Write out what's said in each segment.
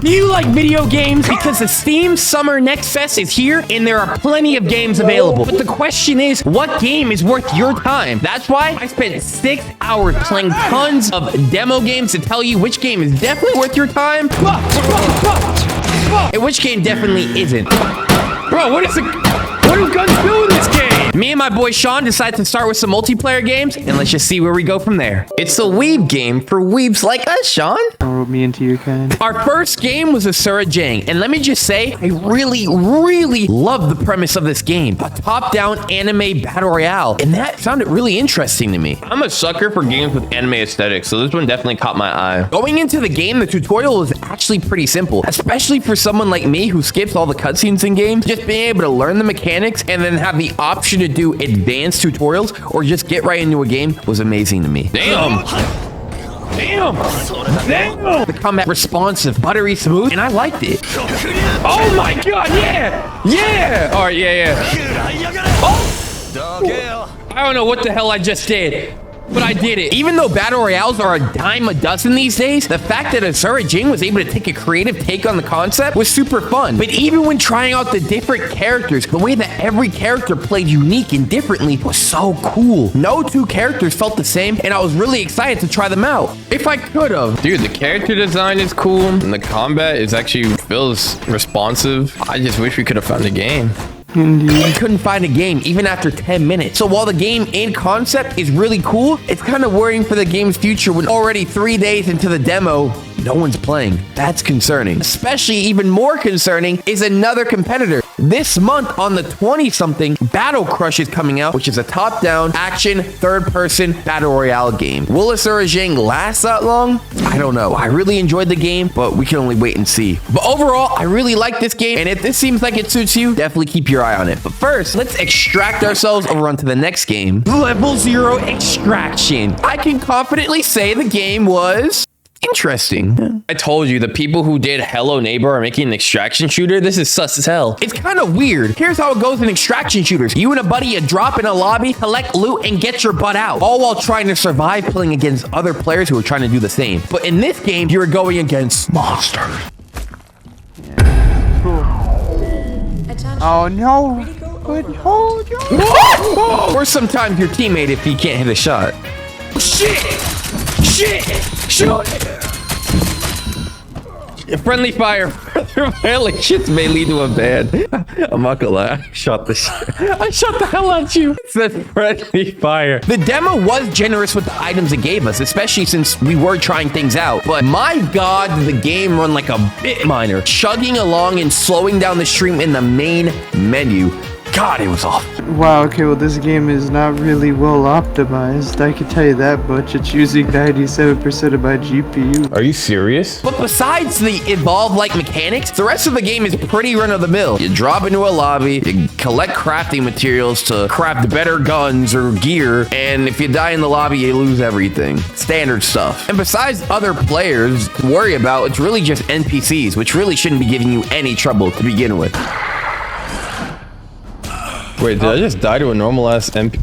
Do you like video games? Because the Steam Summer Next Fest is here, and there are plenty of games available. But the question is, what game is worth your time? That's why I spent 6 hours playing tons of demo games to tell you which game is definitely worth your time, and which game definitely isn't. Bro, what do guns do in this game? Me and my boy Sean decided to start with some multiplayer games, and let's just see where we go from there. It's a weeb game for weebs like us, Sean. Throw me into your kind. Our first game was AsuraJang, and let me just say, I really love the premise of this game. A top-down anime battle royale, and that sounded really interesting to me. I'm a sucker for games with anime aesthetics, so this one definitely caught my eye. Going into the game, the tutorial was actually pretty simple, especially for someone like me who skips all the cutscenes in games. Just being able to learn the mechanics and then have the option to do advanced tutorials or just get right into a game was amazing to me. Damn! The combat responsive, buttery smooth, and I liked it. Oh my god, yeah! All right, yeah. Oh. I don't know what the hell I just did, but I did it. Even though battle royales are a dime a dozen these days, the fact that AsuraJang was able to take a creative take on the concept was super fun. But even when trying out the different characters, the way that every character played unique and differently was so cool. No two characters felt the same, and I was really excited to try them out. If I could have. Dude, the character design is cool, and the combat is actually feels responsive. I just wish we could have found a game. I couldn't find a game even after 10 minutes. So while the game in concept is really cool, it's kind of worrying for the game's future when already 3 days into the demo, no one's playing. That's concerning. Especially even more concerning is another competitor. This month on the 20-something, Battle Crush is coming out, which is a top-down action third-person battle royale game. Will AsuraJang last that long? I don't know. I really enjoyed the game, but we can only wait and see. But overall, I really like this game, and if this seems like it suits you, definitely keep your eye on it. But first, let's extract ourselves over onto the next game, Level 0 Extraction. I can confidently say the game was interesting. I told you, the people who did Hello Neighbor are making an extraction shooter. This is sus as hell. It's kind of weird. Here's how it goes in extraction shooters. You and a buddy, you drop in a lobby, collect loot, and get your butt out, all while trying to survive playing against other players who are trying to do the same. But in this game, you're going against monsters. Cool. Oh no. Or sometimes your teammate if you can't hit a shot. Shit! Shoot! Friendly fire. Friendly shits may lead to a ban. I'm not gonna lie. I shot the hell out of you. It said friendly fire. The demo was generous with the items it gave us, especially since we were trying things out. But my god, the game run like a bit miner, chugging along and slowing down the stream in the main menu. God, it was awful. Wow, okay, well this game is not really well optimized. I can tell you that much. It's using 97% of my GPU. Are you serious? But besides the evolve-like mechanics, the rest of the game is pretty run-of-the-mill. You drop into a lobby, you collect crafting materials to craft better guns or gear, and if you die in the lobby, you lose everything. Standard stuff. And besides other players to worry about, it's really just NPCs, which really shouldn't be giving you any trouble to begin with. Wait, did I just die to a normal-ass MP?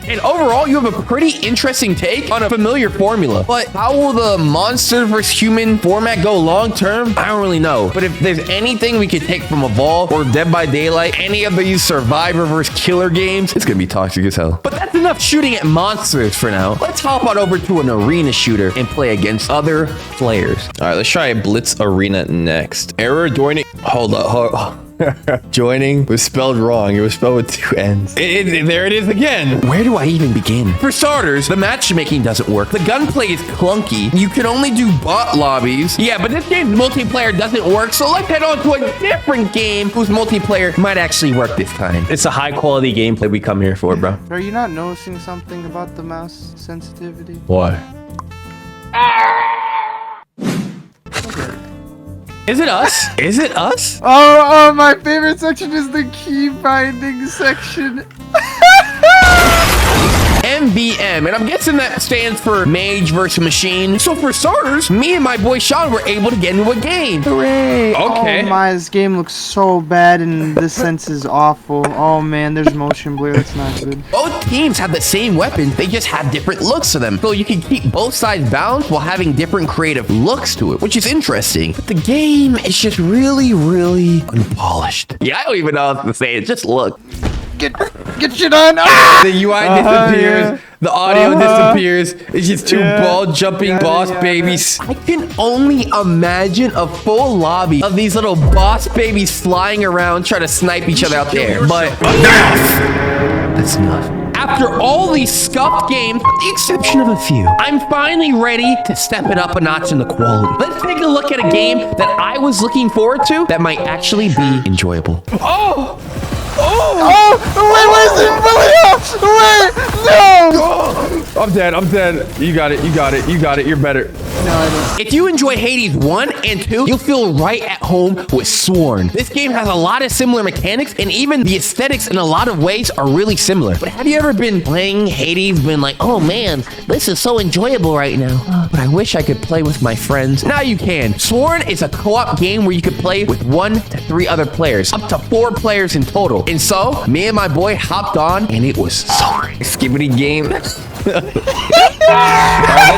And overall, you have a pretty interesting take on a familiar formula. But how will the monster versus human format go long-term? I don't really know. But if there's anything we could take from Evolve or Dead by Daylight, any of these survivor versus killer games, it's gonna be toxic as hell. But that's enough shooting at monsters for now. Let's hop on over to an arena shooter and play against other players. All right, let's try a Blitz arena next. Error joining. Hold up. Joining was spelled wrong. It was spelled with 2 N's. There it is again. Where do I even begin? For starters, the matchmaking doesn't work. The gunplay is clunky. You can only do bot lobbies. Yeah, but this game's multiplayer doesn't work, so let's head on to a different game whose multiplayer might actually work this time. It's a high-quality gameplay we come here for, bro. Are you not noticing something about the mouse sensitivity? What? Is it us? Is it us? Oh, my favorite section is the key binding section. MVM, and I'm guessing that stands for Mage versus Machine. So for starters, me and my boy Sean were able to get into a game. Hooray! Okay. Oh my, this game looks so bad and the sense is awful. Oh man, there's motion blur. That's not good. Both teams have the same weapons, they just have different looks to them. So you can keep both sides balanced while having different creative looks to it, which is interesting. But the game is just really, really unpolished. Yeah, I don't even know what to say. It just look. Get shit on. Ah! The UI disappears. Yeah. The audio disappears. It's just two ball jumping boss babies. I can only imagine a full lobby of these little boss babies flying around trying to snipe each other out there. But enough! That's enough. After all these scuffed games, with the exception of a few, I'm finally ready to step it up a notch in the quality. Let's take a look at a game that I was looking forward to that might actually be enjoyable. Oh! No! I'm dead. You got it. You're better. No, I don't. If you enjoy Hades 1 and 2, you'll feel right at home with Sworn. This game has a lot of similar mechanics, and even the aesthetics in a lot of ways are really similar. But have you ever been playing Hades, been like, oh man, this is so enjoyable right now, but I wish I could play with my friends? Now you can. Sworn is a co-op game where you could play with 1 to 3 other players, up to 4 players in total. And so, me and my boy hopped on, and it was so skibbity game. That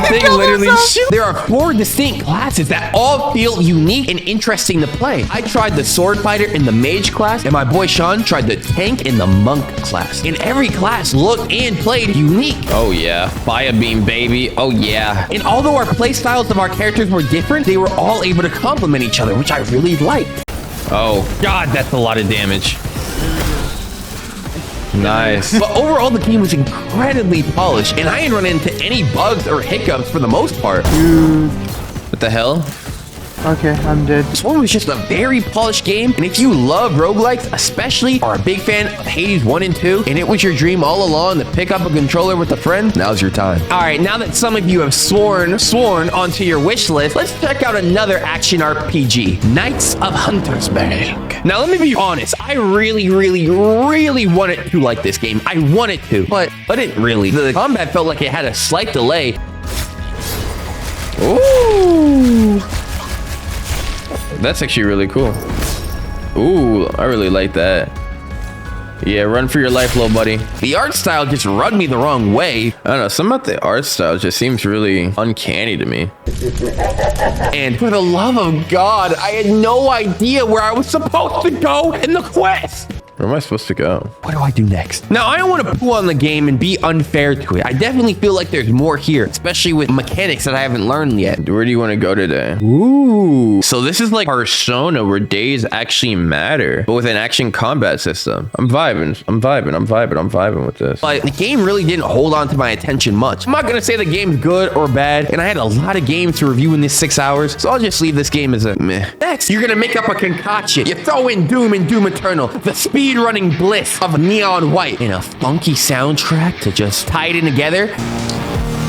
thing literally There are 4 distinct classes that all feel unique and interesting to play. I tried the sword fighter in the mage class, and my boy Sean tried the tank in the monk class. And every class looked and played unique. Oh yeah, fire beam baby. Oh yeah. And although our play styles of our characters were different, they were all able to complement each other, which I really liked. Oh god, that's a lot of damage. Nice. But overall, the game was incredibly polished, and I didn't run into any bugs or hiccups for the most part. What the hell? Okay, I'm dead. This one was just a very polished game, and if you love roguelikes, especially are a big fan of Hades 1 and 2, and it was your dream all along to pick up a controller with a friend, now's your time. All right, now that some of you have sworn onto your wish list, let's check out another action RPG, Knights of HINTERBURG. Now, let me be honest, I really wanted to like this game. I wanted to, but I didn't really. The combat felt like it had a slight delay. Ooh. That's actually really cool. Ooh, I really like that. Yeah, run for your life, little buddy. The art style just rubbed me the wrong way. I don't know, some of the art style just seems really uncanny to me. And for the love of God, I had no idea where I was supposed to go in the quest. Where am I supposed to go? What do I do next? Now, I don't want to poo on the game and be unfair to it. I definitely feel like there's more here, especially with mechanics that I haven't learned yet. Where do you want to go today? Ooh. So this is like Persona where days actually matter, but with an action combat system. I'm vibing with this. But the game really didn't hold on to my attention much. I'm not going to say the game's good or bad, and I had a lot of games to review in this 6 hours, so I'll just leave this game as a meh. Next, you're going to make up a concoction. You throw in Doom and Doom Eternal, the speed-running bliss of Neon White, and a funky soundtrack to just tie it in together.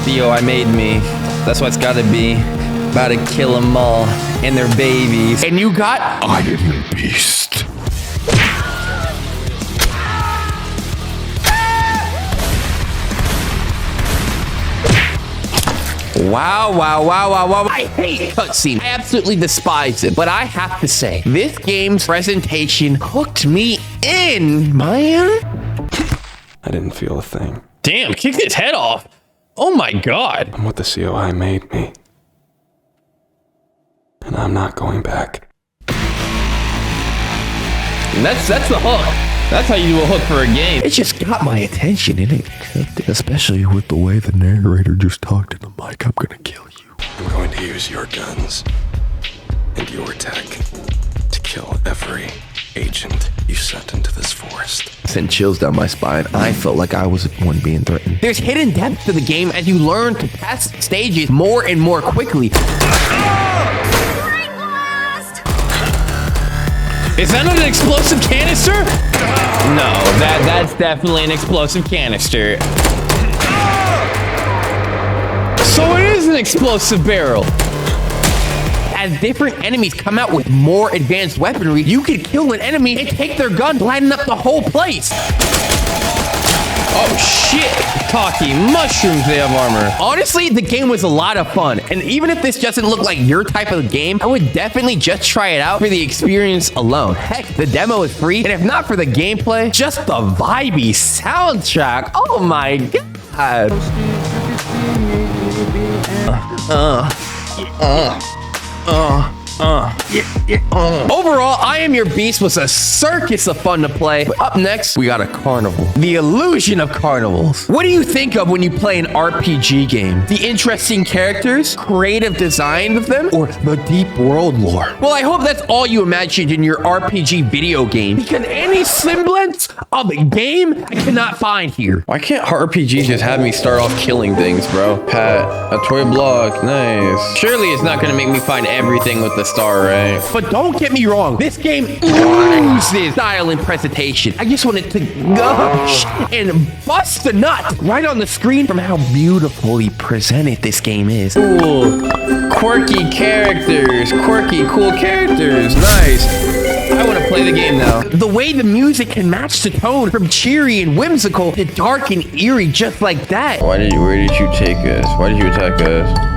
Theo, I made me. That's what it's gotta be. About to kill them all and their babies. And you got Iron Beast. Wow. I hate cutscenes. I absolutely despise it. But I have to say, this game's presentation hooked me in, man. I didn't feel a thing. Damn, kicked his head off. Oh my god. I'm what the COI made me. And I'm not going back. And that's the hook. That's how you do a hook for a game. It just got my attention, and it Especially with the way the narrator just talked in the mic. I'm gonna kill you. I'm going to use your guns and your tech to kill every agent you sent into this forest. sent chills down my spine. I felt like I was the one being threatened. There's hidden depth to the game as you learn to pass stages more and more quickly. Is that not an explosive canister? No, that's definitely an explosive canister. So it is an explosive barrel. As different enemies come out with more advanced weaponry, you can kill an enemy and take their gun, lighting up the whole place. Oh, shit. Talking mushrooms, they have armor. Honestly, the game was a lot of fun. And even if this doesn't look like your type of game, I would definitely just try it out for the experience alone. Heck, the demo is free. And if not for the gameplay, just the vibey soundtrack. Oh my God. Overall, I Am Your Beast was a circus of fun to play. But up next, we got a carnival. The illusion of carnivals. What do you think of when you play an RPG game? The interesting characters, creative design of them, or the deep world lore? Well, I hope that's all you imagined in your RPG video game, because any semblance of a game I cannot find here. Why can't RPG just have me start off killing things, bro? Pat, a toy block, nice. Surely it's not gonna make me find everything with the star, right? But don't get me wrong, this game oozes style and presentation. I just wanted to go and bust a nut right on the screen from how beautifully presented this game is. Cool. Quirky characters. Quirky, cool characters. Nice. I want to play the game now. The way the music can match the tone from cheery and whimsical to dark and eerie just like that. Where did you take us? Why did you attack us?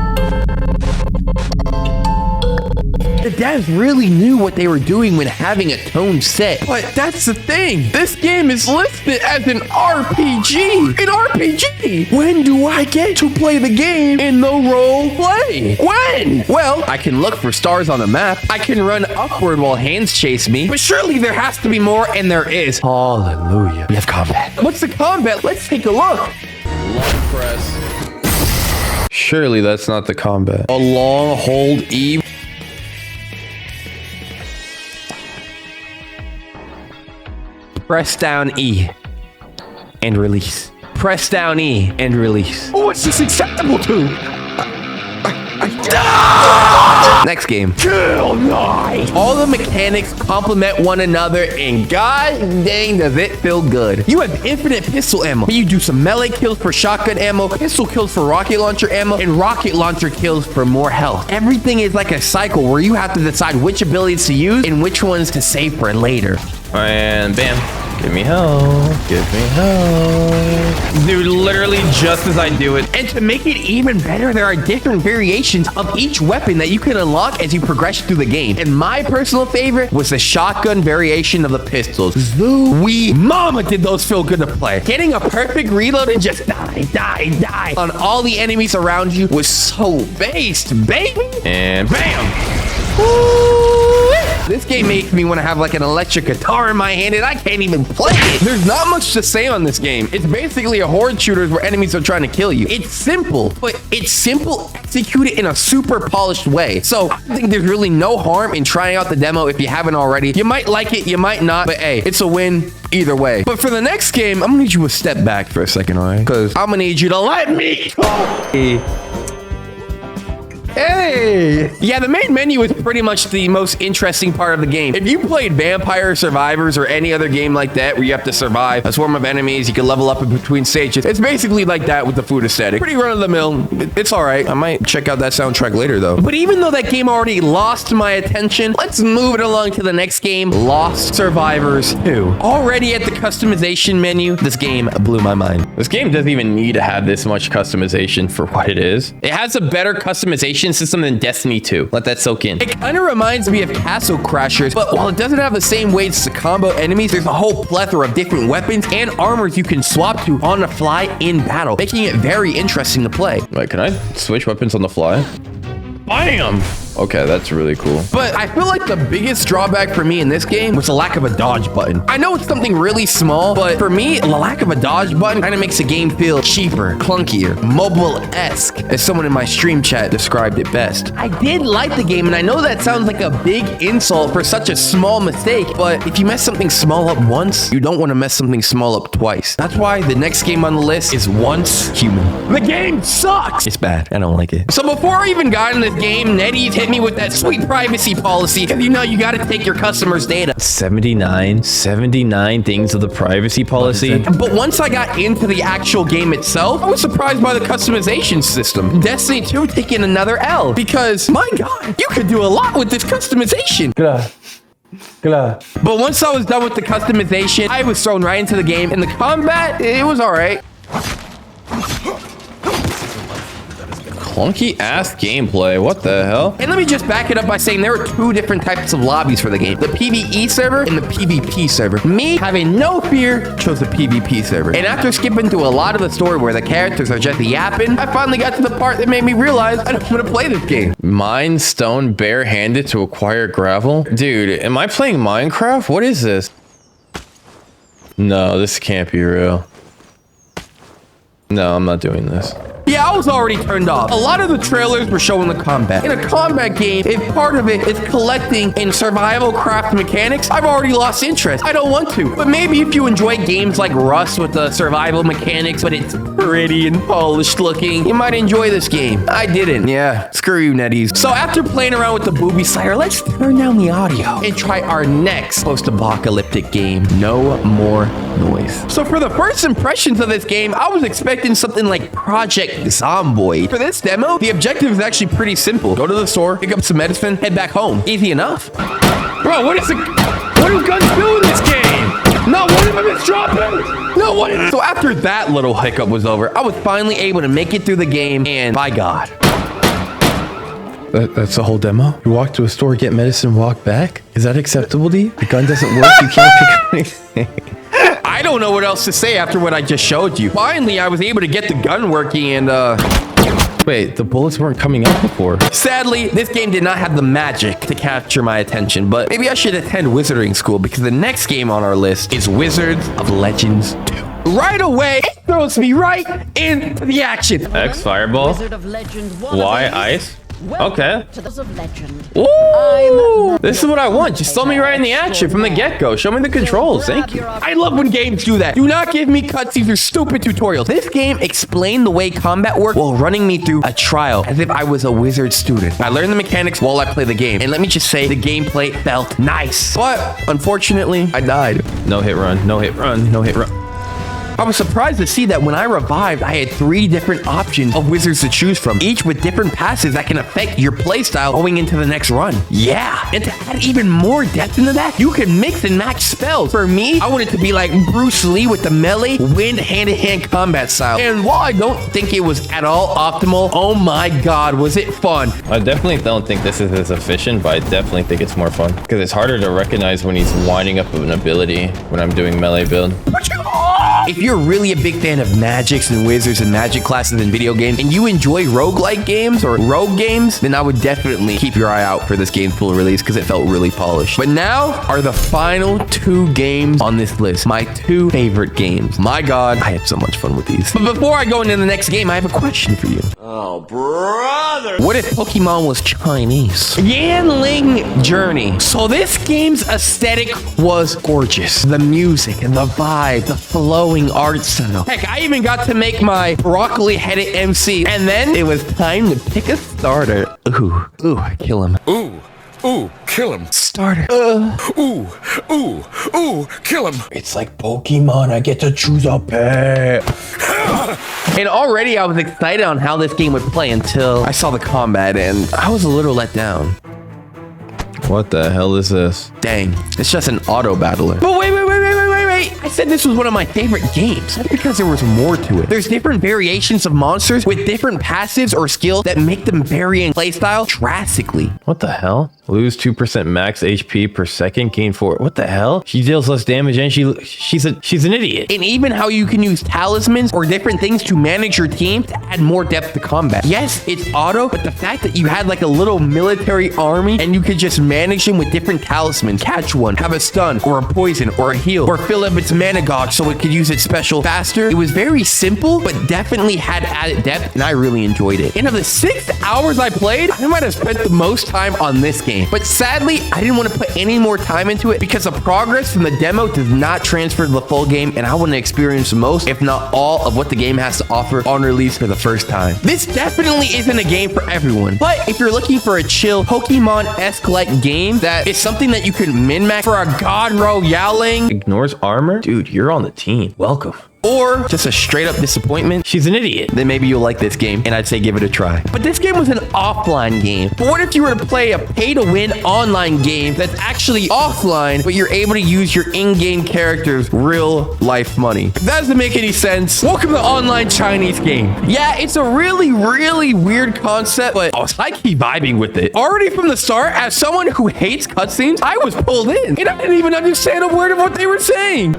The devs really knew what they were doing when having a tone set. But that's the thing. This game is listed as an RPG. An RPG. When do I get to play the game in the role play? When? Well, I can look for stars on the map. I can run upward while hands chase me. But surely there has to be more, and there is. Hallelujah. We have combat. What's the combat? Let's take a look. Long press. Surely that's not the combat. A long hold E. Press down E and release. Press down E and release. Oh, what's this acceptable to? Next game. Kill Knight. All the mechanics complement one another, and god dang does it feel good. You have infinite pistol ammo. You do some melee kills for shotgun ammo, pistol kills for rocket launcher ammo, and rocket launcher kills for more health. Everything is like a cycle where you have to decide which abilities to use and which ones to save for later. And bam. Give me help. Give me help. Dude, literally just as I do it. And to make it even better, there are different variations of each weapon that you can unlock as you progress through the game. And my personal favorite was the shotgun variation of the pistols. Zooey mama, did those feel good to play. Getting a perfect reload and just die on all the enemies around you was so based, baby. And bam. Ooh. This game makes me want to have like an electric guitar in my hand and I can't even play it. There's not much to say on this game. It's basically a horde shooter where enemies are trying to kill you. It's simple, but it's simple executed in a super polished way. So I think there's really no harm in trying out the demo if you haven't already. You might like it, you might not, but hey, it's a win either way. But for the next game, I'm gonna need you to step back for a second, all right? Because I'm gonna need you to let me go. Hey! Yeah, the main menu is pretty much the most interesting part of the game. If you played Vampire Survivors or any other game like that where you have to survive a swarm of enemies, you can level up in between stages. It's basically like that with the food aesthetic. Pretty run-of-the-mill. It's all right. I might check out that soundtrack later, though. But even though that game already lost my attention, let's move it along to the next game, Lost Survivors 2. Already at the customization menu, this game blew my mind. This game doesn't even need to have this much customization for what it is. It has a better customization system than Destiny 2. Let that soak in. It kind of reminds me of Castle Crashers, but while it doesn't have the same ways to combo enemies, there's a whole plethora of different weapons and armors you can swap to on the fly in battle, making it very interesting to play. Wait, can I switch weapons on the fly? Bam! Okay, that's really cool. But I feel like the biggest drawback for me in this game was the lack of a dodge button. I know it's something really small, but for me, the lack of a dodge button kind of makes the game feel cheaper, clunkier, mobile-esque, as someone in my stream chat described it best. I did like the game, and I know that sounds like a big insult for such a small mistake, but if you mess something small up once, you don't want to mess something small up twice. That's why the next game on the list is Once Human. The game sucks! It's bad. I don't like it. So before I even got in this game, Nettie's hit me with that sweet privacy policy, because you know you got to take your customers' data. 79 things of the privacy policy. But once I got into the actual game itself, I was surprised by the customization system. Destiny 2 taking another L, because my god, you could do a lot with this customization. But once I was done with the customization, I was thrown right into the game, and the combat, it was all right. Clunky ass gameplay. What the hell? And let me just back it up by saying there are two different types of lobbies for the game. The PvE server and the PvP server. Me, having no fear, chose the PvP server. And after skipping through a lot of the story where the characters are just yapping, I finally got to the part that made me realize I don't want to play this game. Mine stone barehanded to acquire gravel? Dude, am I playing Minecraft? What is this? No, this can't be real. No, I'm not doing this. Yeah, I was already turned off. A lot of the trailers were showing the combat. In a combat game, if part of it is collecting and survival craft mechanics, I've already lost interest. I don't want to. But maybe if you enjoy games like Rust with the survival mechanics, but it's pretty and polished looking, you might enjoy this game. I didn't. Yeah, screw you, Netties. So after playing around with the booby slider, let's turn down the audio and try our next post-apocalyptic game, No More Noise. So for the first impressions of this game, I was expecting something like Project Zomboid. For this demo, the objective is actually pretty simple. Go to the store, pick up some medicine, head back home. Easy enough. Bro, what do guns do in this game? Not one of them is dropping. No one. So after that little hiccup was over, I was finally able to make it through the game, and by God. That's the whole demo? You walk to a store, get medicine, walk back? Is that acceptable to you? The gun doesn't work, you can't pick up anything. I don't know what else to say after what I just showed you. Finally, I was able to get the gun working and, Wait, the bullets weren't coming out before. Sadly, this game did not have the magic to capture my attention, but maybe I should attend wizarding school because the next game on our list is Wizards of Legends 2. Right away, it throws me right into the action. X Fireball. Y Ice. Okay. To those of legend. Ooh, this is what I want. Just throw me right in the action from the get-go. Show me the controls. Thank you. I love when games do that. Do not give me cutscenes or stupid tutorials. This game explained the way combat worked while running me through a trial as if I was a wizard student. I learned the mechanics while I play the game. And let me just say, the gameplay felt nice. But unfortunately, I died. No hit run, no hit run, no hit run. I was surprised to see that when I revived, I had 3 different options of wizards to choose from, each with different passes that can affect your playstyle going into the next run. Yeah, and to add even more depth into that, you can mix and match spells. For me, I wanted to be like Bruce Lee with the melee, wind hand-to-hand combat style. And while I don't think it was at all optimal, oh my God, was it fun. I definitely don't think this is as efficient, but I definitely think it's more fun. Because it's harder to recognize when he's winding up an ability when I'm doing melee build. If you're really a big fan of magics and wizards and magic classes in video games, and you enjoy roguelike games or rogue games, then I would definitely keep your eye out for this game's full release because it felt really polished. But now are the final 2 games on this list. My 2 favorite games. My God, I had so much fun with these. But before I go into the next game, I have a question for you. Oh, brother! What if Pokemon was Chinese? Yaoling Journey. So this game's aesthetic was gorgeous. The music and the vibe, the flowing art style. Heck, I even got to make my broccoli-headed MC. And then it was time to pick a starter. Ooh, kill him. Ooh, kill him. Starter. Ooh, kill him. It's like Pokemon, I get to choose a pet. And already I was excited on how this game would play until I saw the combat and I was a little let down. What the hell is this? Dang, it's just an auto battler. But wait. I said this was one of my favorite games. That's because there was more to it. There's different variations of monsters with different passives or skills that make them vary in playstyle drastically. What the hell? Lose 2% max HP per second, gain 4. What the hell? She deals less damage and she's an idiot. And even how you can use talismans or different things to manage your team to add more depth to combat. Yes, it's auto, but the fact that you had like a little military army and you could just manage them with different talismans, catch one, have a stun or a poison or a heal, or fill up its mana gauge so it could use its special faster. It was very simple, but definitely had added depth, and I really enjoyed it. And of the 6 hours I played, I might have spent the most time on this game. But sadly, I didn't want to put any more time into it because the progress from the demo does not transfer to the full game, and I want to experience most, if not all, of what the game has to offer on release for the first time. This definitely isn't a game for everyone, but if you're looking for a chill Pokemon-esque like game that is something that you can min-max for a God Row Yaoling, Ignores armor? Dude, you're on the team. Welcome. or just a straight up disappointment, She's an idiot. then maybe you'll like this game, and I'd say give it a try. But this game was an offline game. But what if you were to play a pay-to-win online game that's actually offline, but you're able to use your in-game character's real-life money? If that doesn't make any sense, welcome to online Chinese game. Yeah, it's a really, really weird concept, but I was high-key vibing with it. Already from the start, as someone who hates cutscenes, I was pulled in, and I didn't even understand a word of what they were saying.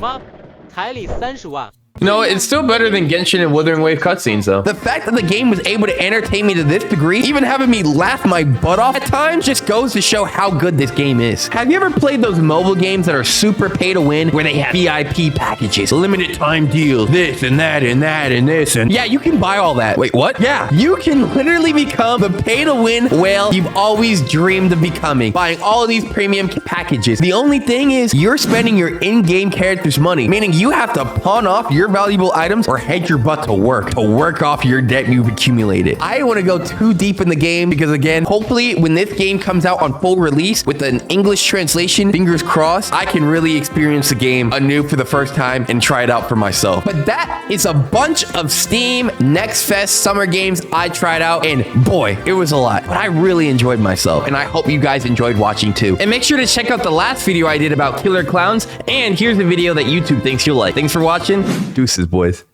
彩礼30万。 You know, it's still better than Genshin and Wuthering Wave cutscenes, though. The fact that the game was able to entertain me to this degree, even having me laugh my butt off at times, just goes to show how good this game is. Have you ever played those mobile games that are super pay to win, where they have VIP packages, limited time deals, this and that and that and this, and yeah, you can buy all that. Wait, what? Yeah, you can literally become the pay to win whale you've always dreamed of becoming, buying all of these premium packages. The only thing is, you're spending your in-game character's money, meaning you have to pawn off your valuable items or head your butt to work off your debt you've accumulated. I don't want to go too deep in the game because, again, hopefully when this game comes out on full release with an English translation, fingers crossed, I can really experience the game anew for the first time and try it out for myself. But that is a bunch of Steam Next Fest summer games I tried out, and boy, it was a lot. But I really enjoyed myself, and I hope you guys enjoyed watching too. And make sure to check out the last video I did about killer clowns, and here's a video that YouTube thinks you'll like. Thanks for watching. Deuces, boys.